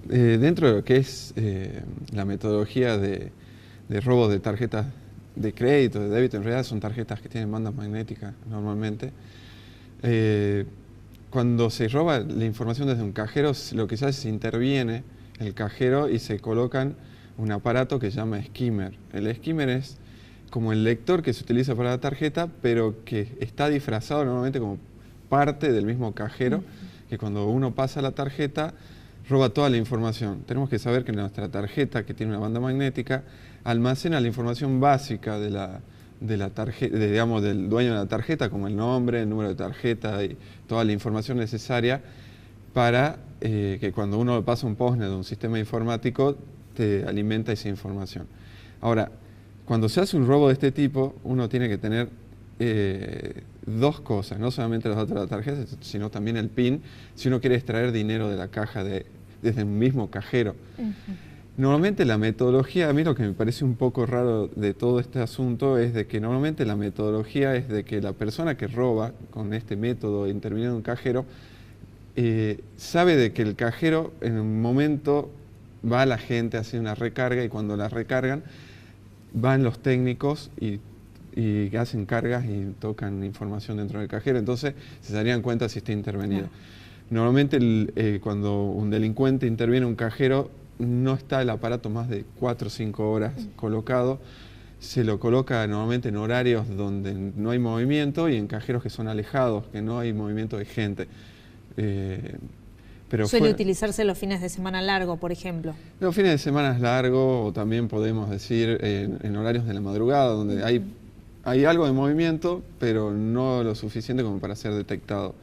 dentro de lo que es la metodología de robo de tarjetas de crédito, de débito, en realidad son tarjetas que tienen bandas magnéticas normalmente. Cuando se roba la información desde un cajero, lo que se hace es interviene el cajero y se colocan un aparato que se llama skimmer. El skimmer es como el lector que se utiliza para la tarjeta, pero que está disfrazado normalmente como parte del mismo cajero, que cuando uno pasa la tarjeta roba toda la información. Tenemos que saber que nuestra tarjeta, que tiene una banda magnética, almacena la información básica de la tarjeta, digamos, del dueño de la tarjeta, como el nombre, el número de tarjeta y toda la información necesaria para que cuando uno pasa un postnet de un sistema informático, te alimenta esa información. Ahora, cuando se hace un robo de este tipo, uno tiene que tener dos cosas, no solamente los datos de la tarjeta, sino también el PIN, si uno quiere extraer dinero de la caja desde un mismo cajero. Normalmente la metodología, a mí lo que me parece un poco raro de todo este asunto es de que normalmente la metodología es de que la persona que roba con este método interviniendo en un cajero sabe de que el cajero en un momento va a la gente a hacer una recarga y cuando la recargan van los técnicos y hacen cargas y tocan información dentro del cajero, entonces se darían cuenta si está intervenido. Normalmente cuando un delincuente interviene en un cajero no está el aparato más de 4 o 5 horas colocado, se lo coloca normalmente en horarios donde no hay movimiento y en cajeros que son alejados, que no hay movimiento de gente. Pero suele utilizarse los fines de semana largo, por ejemplo. Los fines de semana largo, o también podemos decir en horarios de la madrugada, donde hay algo de movimiento, pero no lo suficiente como para ser detectado.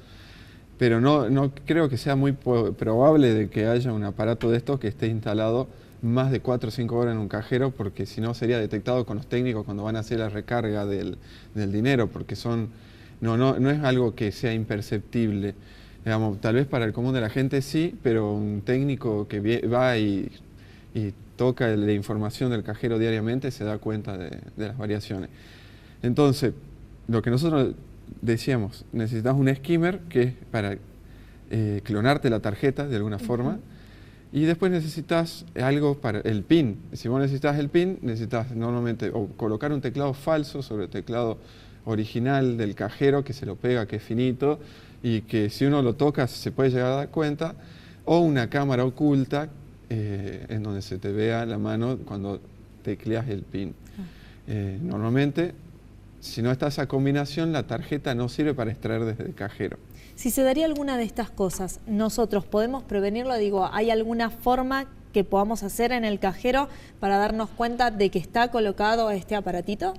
Pero no creo que sea muy probable de que haya un aparato de estos que esté instalado más de 4 o 5 horas en un cajero, porque si no sería detectado con los técnicos cuando van a hacer la recarga del dinero, porque no es algo que sea imperceptible. Digamos, tal vez para el común de la gente sí, pero un técnico que va y toca la información del cajero diariamente se da cuenta de las variaciones. Entonces, lo que nosotros decíamos, necesitas un skimmer que es para clonarte la tarjeta de alguna forma, y después necesitas algo para el PIN. Si vos necesitas el PIN, necesitas normalmente o colocar un teclado falso sobre el teclado original del cajero que se lo pega, que es finito, y que si uno lo toca se puede llegar a dar cuenta, o una cámara oculta en donde se te vea la mano cuando tecleas el PIN. Normalmente, si no está esa combinación, la tarjeta no sirve para extraer desde el cajero. Si se daría alguna de estas cosas, ¿nosotros podemos prevenirlo? Digo, ¿hay alguna forma que podamos hacer en el cajero para darnos cuenta de que está colocado este aparatito?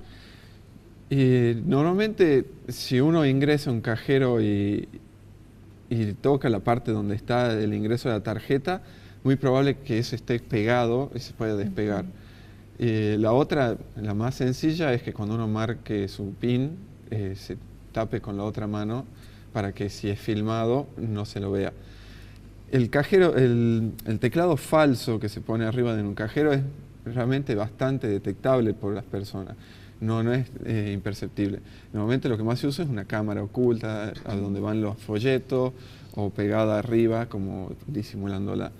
Normalmente, si uno ingresa a un cajero y toca la parte donde está el ingreso de la tarjeta, muy probable que eso esté pegado y se pueda despegar. La otra, la más sencilla, es que cuando uno marque su PIN, se tape con la otra mano para que si es filmado no se lo vea. El cajero, el teclado falso que se pone arriba de un cajero es realmente bastante detectable por las personas. No es imperceptible. Normalmente lo que más se usa es una cámara oculta a donde van los folletos o pegada arriba como disimulándola.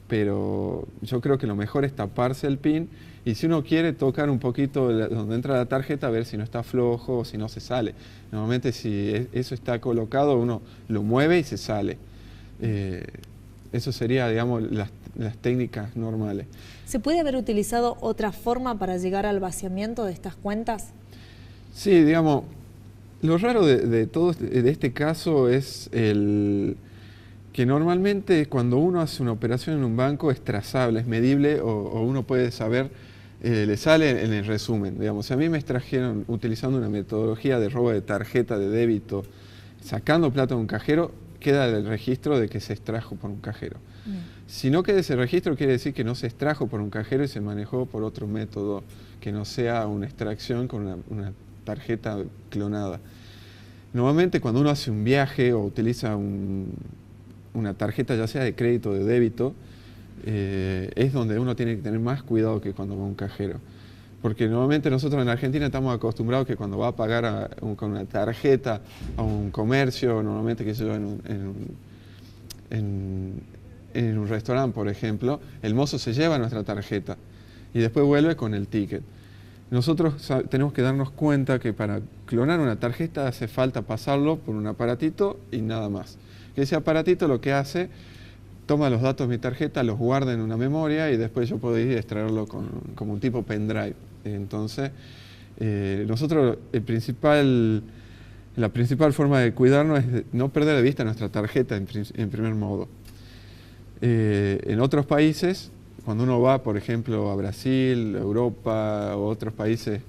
Pero yo creo que lo mejor es taparse el PIN y si uno quiere tocar un poquito donde entra la tarjeta a ver si no está flojo o si no se sale. Normalmente si eso está colocado uno lo mueve y se sale. Eso sería, digamos, las técnicas normales. ¿Se puede haber utilizado otra forma para llegar al vaciamiento de estas cuentas? Sí, digamos, lo raro de este caso es que normalmente cuando uno hace una operación en un banco es trazable, es medible o uno puede saber, le sale en el resumen. Digamos, si a mí me extrajeron utilizando una metodología de robo de tarjeta de débito, sacando plata de un cajero, queda el registro de que se extrajo por un cajero. Si no queda ese registro, quiere decir que no se extrajo por un cajero y se manejó por otro método que no sea una extracción con una tarjeta clonada. Normalmente cuando uno hace un viaje o utiliza una tarjeta ya sea de crédito o de débito, es donde uno tiene que tener más cuidado que cuando va a un cajero. Porque normalmente nosotros en Argentina estamos acostumbrados que cuando va a pagar con una tarjeta a un comercio, normalmente que se en en un restaurante, por ejemplo, el mozo se lleva nuestra tarjeta y después vuelve con el ticket. Nosotros tenemos que darnos cuenta que para clonar una tarjeta hace falta pasarlo por un aparatito y nada más. Ese aparatito lo que hace, toma los datos de mi tarjeta, los guarda en una memoria y después yo puedo ir a extraerlo como un tipo pendrive. Entonces, nosotros la principal forma de cuidarnos es no perder de vista nuestra tarjeta en primer modo. En otros países, cuando uno va, por ejemplo, a Brasil, Europa o otros países,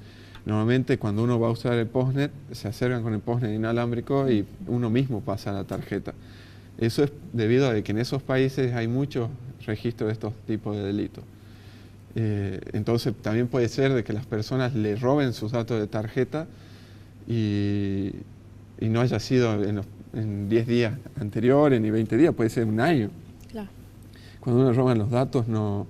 normalmente cuando uno va a usar el postnet, se acercan con el postnet inalámbrico y uno mismo pasa la tarjeta. Eso es debido a que en esos países hay muchos registros de estos tipos de delitos. Entonces también puede ser de que las personas le roben sus datos de tarjeta y no haya sido en 10 días anteriores ni 20 días, puede ser un año. Claro. Cuando uno roban los datos no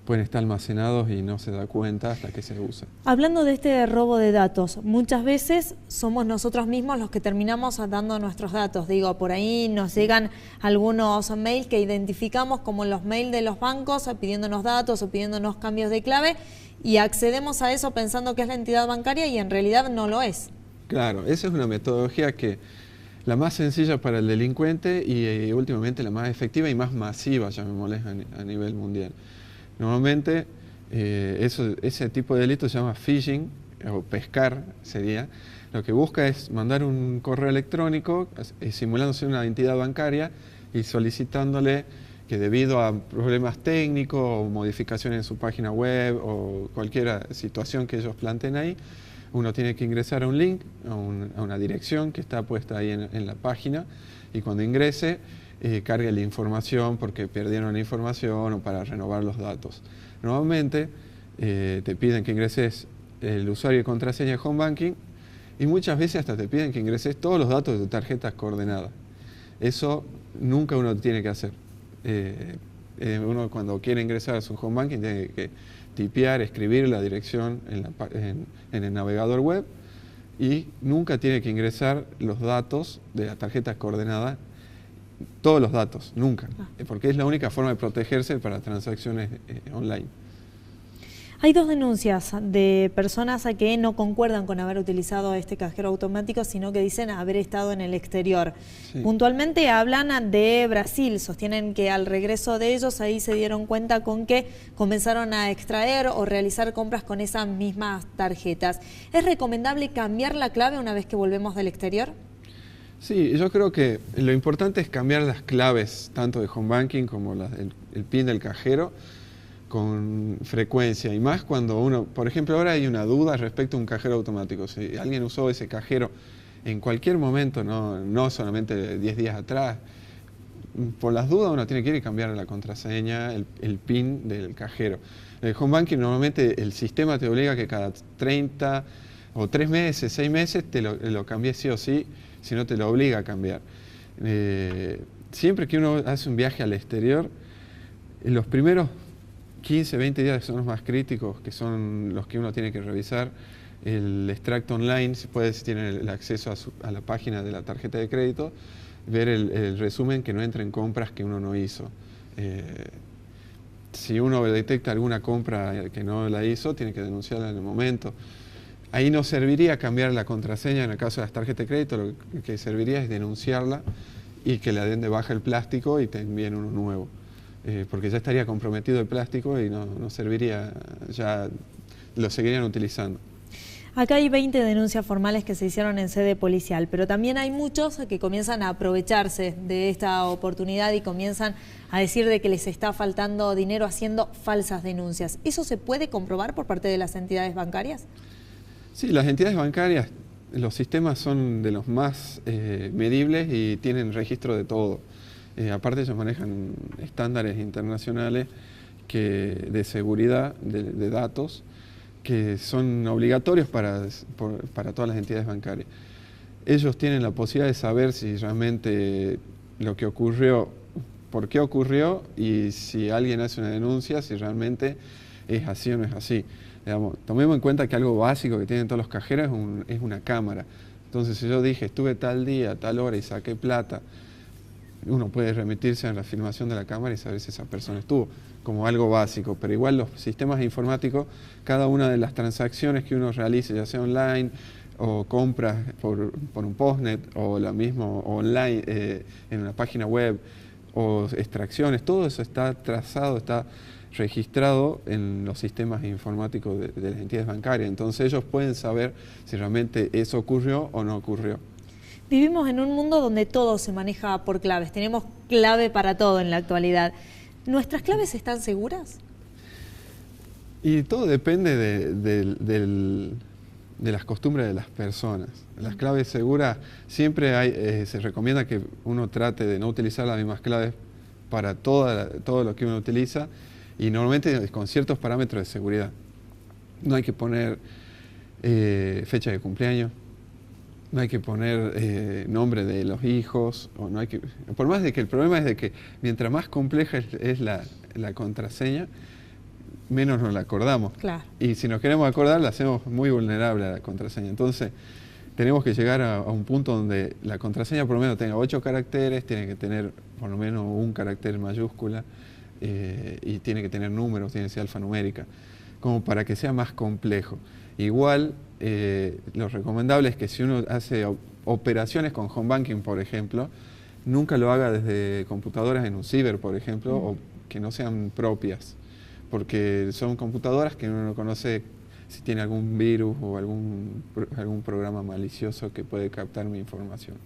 pueden estar almacenados y no se da cuenta hasta que se usa. Hablando de este robo de datos, muchas veces somos nosotros mismos los que terminamos dando nuestros datos. Digo, por ahí nos llegan algunos mails que identificamos como los mails de los bancos pidiéndonos datos o pidiéndonos cambios de clave y accedemos a eso pensando que es la entidad bancaria y en realidad no lo es. Claro, esa es una metodología que la más sencilla para el delincuente y últimamente la más efectiva y más masiva, llamémosle, a nivel mundial. Normalmente ese tipo de delito se llama phishing o pescar sería. Lo que busca es mandar un correo electrónico simulándose una entidad bancaria y solicitándole que debido a problemas técnicos o modificaciones en su página web o cualquier situación que ellos planteen ahí, uno tiene que ingresar a un link, a una dirección que está puesta ahí en la página y cuando ingrese cargue la información porque perdieron la información o para renovar los datos. Normalmente te piden que ingreses el usuario y contraseña de Home Banking y muchas veces hasta te piden que ingreses todos los datos de tu tarjeta coordenada. Eso nunca uno tiene que hacer. Uno cuando quiere ingresar a su Home Banking tiene que tipear, escribir la dirección en el navegador web y nunca tiene que ingresar los datos de la tarjeta coordenada, todos los datos, nunca, porque es la única forma de protegerse para transacciones online. Hay dos denuncias de personas que no concuerdan con haber utilizado este cajero automático, sino que dicen haber estado en el exterior. Sí. Puntualmente hablan de Brasil, sostienen que al regreso de ellos ahí se dieron cuenta con que comenzaron a extraer o realizar compras con esas mismas tarjetas. ¿Es recomendable cambiar la clave una vez que volvemos del exterior? Sí, yo creo que lo importante es cambiar las claves, tanto de Home Banking como el PIN del cajero, con frecuencia y más cuando uno, por ejemplo, ahora hay una duda respecto a un cajero automático. Si alguien usó ese cajero en cualquier momento, no solamente 10 días atrás, por las dudas uno tiene que ir y cambiar la contraseña, el PIN del cajero. El Home Banking normalmente el sistema te obliga a que cada 30 o 3 meses, 6 meses te lo cambies sí o sí, si no te lo obliga a cambiar. Siempre que uno hace un viaje al exterior, en los primeros 15, 20 días que son los más críticos, que son los que uno tiene que revisar, el extracto online, si tiene el acceso a la página de la tarjeta de crédito, ver el resumen que no entra en compras que uno no hizo. Si uno detecta alguna compra que no la hizo, tiene que denunciarla en el momento. Ahí no serviría cambiar la contraseña en el caso de las tarjetas de crédito, lo que serviría es denunciarla y que le den de baja el plástico y te envíen uno nuevo. Porque ya estaría comprometido el plástico y no serviría, ya lo seguirían utilizando. Acá hay 20 denuncias formales que se hicieron en sede policial, pero también hay muchos que comienzan a aprovecharse de esta oportunidad y comienzan a decir de que les está faltando dinero haciendo falsas denuncias. ¿Eso se puede comprobar por parte de las entidades bancarias? Sí, las entidades bancarias, los sistemas son de los más medibles y tienen registro de todo. Aparte ellos manejan estándares internacionales de seguridad de datos que son obligatorios para todas las entidades bancarias. Ellos tienen la posibilidad de saber si realmente lo que ocurrió, por qué ocurrió y si alguien hace una denuncia, si realmente es así o no es así. Digamos, tomemos en cuenta que algo básico que tienen todos los cajeros es una cámara. Entonces si yo dije estuve tal día, tal hora y saqué plata, uno puede remitirse a la filmación de la cámara y saber si esa persona estuvo, como algo básico, pero igual los sistemas informáticos, cada una de las transacciones que uno realice, ya sea online o compras por un postnet o la misma online en una página web o extracciones, todo eso está trazado, está registrado en los sistemas informáticos de las entidades bancarias. Entonces ellos pueden saber si realmente eso ocurrió o no ocurrió. Vivimos en un mundo donde todo se maneja por claves. Tenemos clave para todo en la actualidad. ¿Nuestras claves están seguras? Y todo depende de las costumbres de las personas. Las claves seguras, siempre se recomienda que uno trate de no utilizar las mismas claves para todo lo que uno utiliza, y normalmente con ciertos parámetros de seguridad. No hay que poner fecha de cumpleaños, no hay que poner nombre de los hijos, o no hay que, por más de que el problema es de que mientras más compleja es la contraseña, menos nos la acordamos. Claro. Y si nos queremos acordar, la hacemos muy vulnerable a la contraseña. Entonces, tenemos que llegar a un punto donde la contraseña por lo menos tenga 8 caracteres, tiene que tener por lo menos un carácter mayúscula, y tiene que tener números, tiene que ser alfanumérica, como para que sea más complejo. Igual, lo recomendable es que si uno hace operaciones con home banking, por ejemplo, nunca lo haga desde computadoras en un ciber, por ejemplo, o que no sean propias, porque son computadoras que uno no conoce si tiene algún virus o algún programa malicioso que puede captar mi información.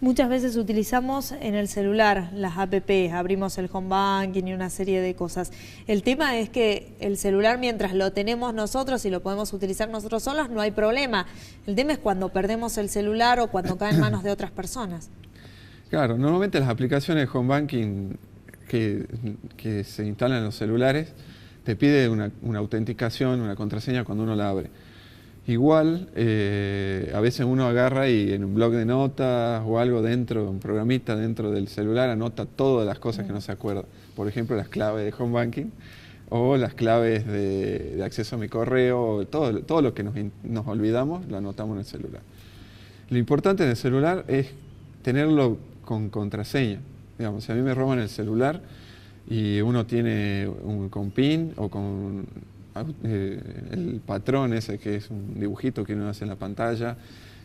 Muchas veces utilizamos en el celular las APP, abrimos el home banking y una serie de cosas. El tema es que el celular, mientras lo tenemos nosotros y lo podemos utilizar nosotros solos, no hay problema. El tema es cuando perdemos el celular o cuando cae en manos de otras personas. Claro, normalmente las aplicaciones de home banking que se instalan en los celulares te pide una autenticación, una contraseña cuando uno la abre. Igual, a veces uno agarra y en un blog de notas o algo dentro, un programita dentro del celular, anota todas las cosas que no se acuerda. Por ejemplo, las claves de home banking o las claves de acceso a mi correo, todo lo que nos olvidamos lo anotamos en el celular. Lo importante en el celular es tenerlo con contraseña. Digamos, si a mí me roban el celular y uno tiene con PIN o con el patrón ese que es un dibujito que uno hace en la pantalla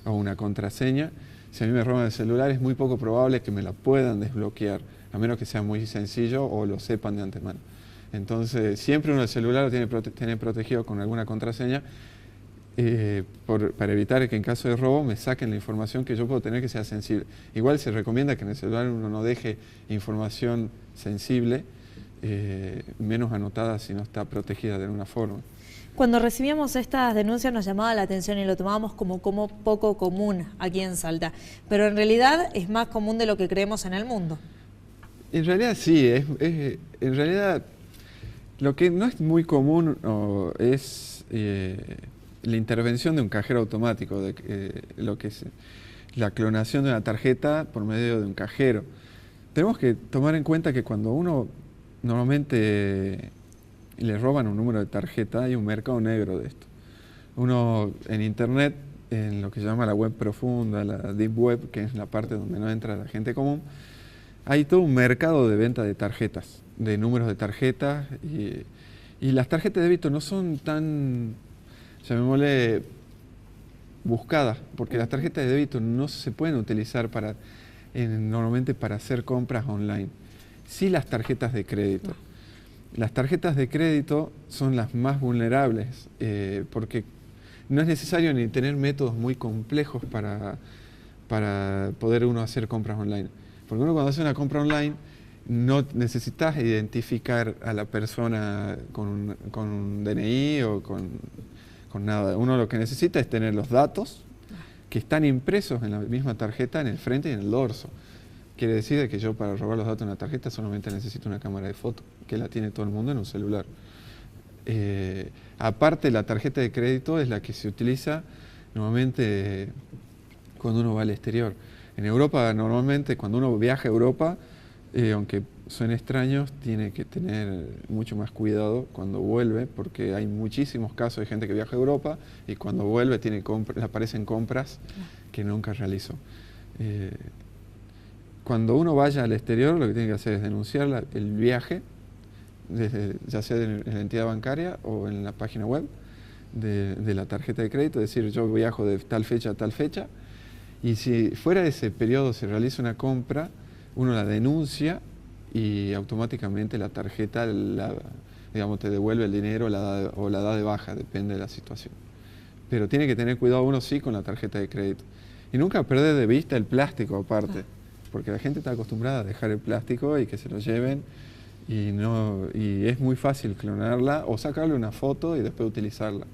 o una contraseña, si a mí me roban el celular es muy poco probable que me la puedan desbloquear, a menos que sea muy sencillo o lo sepan de antemano. Entonces siempre uno el celular lo tiene protegido con alguna contraseña, para evitar que en caso de robo me saquen la información que yo puedo tener que sea sensible. Igual se recomienda que en el celular uno no deje información sensible, menos anotada si no está protegida de alguna forma. Cuando recibíamos estas denuncias nos llamaba la atención y lo tomábamos como poco común aquí en Salta, pero en realidad es más común de lo que creemos en el mundo. En realidad sí, en realidad lo que no es muy común es la intervención de un cajero automático, lo que es la clonación de una tarjeta por medio de un cajero. Tenemos que tomar en cuenta que cuando uno normalmente le roban un número de tarjeta, hay un mercado negro de esto. Uno en internet, en lo que se llama la web profunda, la deep web, que es la parte donde no entra la gente común, hay todo un mercado de venta de tarjetas, de números de tarjetas, y las tarjetas de débito no son tan, llamémosle, buscadas, porque las tarjetas de débito no se pueden utilizar normalmente para hacer compras online. Sí, las tarjetas de crédito. Las tarjetas de crédito son las más vulnerables, porque no es necesario ni tener métodos muy complejos para poder uno hacer compras online. Porque uno cuando hace una compra online no necesitas identificar a la persona con un DNI o con nada. Uno lo que necesita es tener los datos que están impresos en la misma tarjeta en el frente y en el dorso. Quiere decir que yo para robar los datos de una tarjeta solamente necesito una cámara de foto, que la tiene todo el mundo en un celular. Aparte, la tarjeta de crédito es la que se utiliza normalmente cuando uno va al exterior. En Europa, normalmente, cuando uno viaja a Europa, aunque suene extraño, tiene que tener mucho más cuidado cuando vuelve, porque hay muchísimos casos de gente que viaja a Europa y cuando vuelve le aparecen compras que nunca realizó. cuando uno vaya al exterior, lo que tiene que hacer es denunciar el viaje, ya sea en la entidad bancaria o en la página web de la tarjeta de crédito, es decir, yo viajo de tal fecha a tal fecha, y si fuera de ese periodo se realiza una compra, uno la denuncia y automáticamente la tarjeta, digamos, te devuelve el dinero o la da de baja, depende de la situación. Pero tiene que tener cuidado uno sí con la tarjeta de crédito. Y nunca perder de vista el plástico aparte, porque la gente está acostumbrada a dejar el plástico y que se lo lleven, y es muy fácil clonarla o sacarle una foto y después utilizarla.